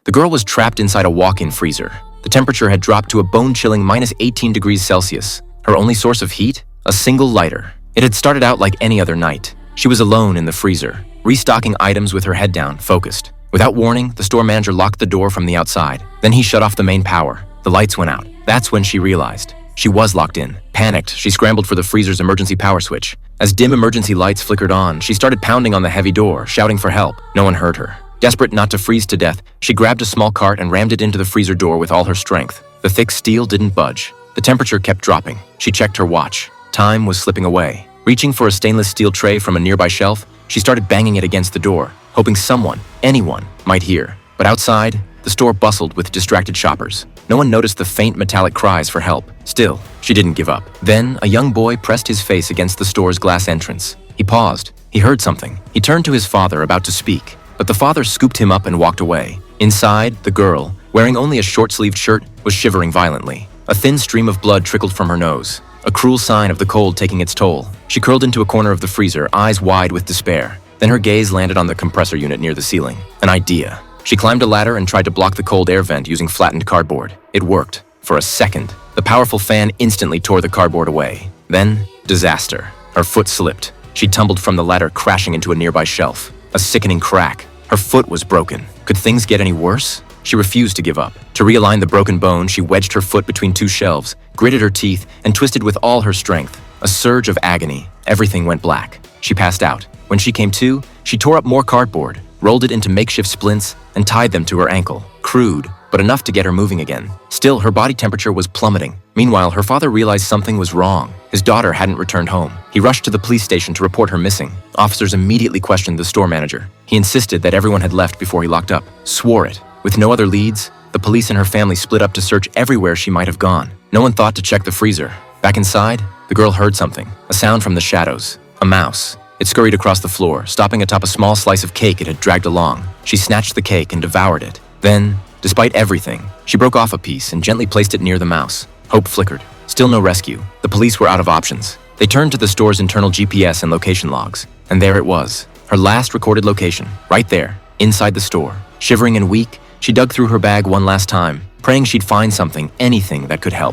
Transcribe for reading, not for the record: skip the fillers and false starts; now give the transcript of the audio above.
The girl was trapped inside a walk-in freezer. The temperature had dropped to a bone-chilling -18 degrees Celsius. Her only source of heat? A single lighter. It had started out like any other night. She was alone in the freezer, restocking items with her head down, focused. Without warning, the store manager locked the door from the outside. Then he shut off the main power. The lights went out. That's when she realized. She was locked in. Panicked, she scrambled for the freezer's emergency power switch. As dim emergency lights flickered on, she started pounding on the heavy door, shouting for help. No one heard her. Desperate not to freeze to death, she grabbed a small cart and rammed it into the freezer door with all her strength. The thick steel didn't budge. The temperature kept dropping. She checked her watch. Time was slipping away. Reaching for a stainless steel tray from a nearby shelf, she started banging it against the door, hoping someone, anyone, might hear. But outside, the store bustled with distracted shoppers. No one noticed the faint metallic cries for help. Still, she didn't give up. Then, a young boy pressed his face against the store's glass entrance. He paused. He heard something. He turned to his father, about to speak. But the father scooped him up and walked away. Inside, the girl, wearing only a short-sleeved shirt, was shivering violently. A thin stream of blood trickled from her nose, a cruel sign of the cold taking its toll. She curled into a corner of the freezer, eyes wide with despair. Then her gaze landed on the compressor unit near the ceiling. An idea. She climbed a ladder and tried to block the cold air vent using flattened cardboard. It worked. For a second, the powerful fan instantly tore the cardboard away. Then, disaster. Her foot slipped. She tumbled from the ladder, crashing into a nearby shelf. A sickening crack. Her foot was broken. Could things get any worse? She refused to give up. To realign the broken bone, she wedged her foot between two shelves, gritted her teeth, and twisted with all her strength. A surge of agony. Everything went black. She passed out. When she came to, she tore up more cardboard, rolled it into makeshift splints, and tied them to her ankle. Crude, but enough to get her moving again. Still, her body temperature was plummeting. Meanwhile, her father realized something was wrong. His daughter hadn't returned home. He rushed to the police station to report her missing. Officers immediately questioned the store manager. He insisted that everyone had left before he locked up. Swore it. With no other leads, the police and her family split up to search everywhere she might have gone. No one thought to check the freezer. Back inside, the girl heard something. A sound from the shadows. A mouse. It scurried across the floor, stopping atop a small slice of cake it had dragged along. She snatched the cake and devoured it. Then, despite everything, she broke off a piece and gently placed it near the mouse. Hope flickered. Still no rescue. The police were out of options. They turned to the store's internal GPS and location logs. And there it was. Her last recorded location. Right there, inside the store. Shivering and weak, she dug through her bag one last time, praying she'd find something, anything that could help.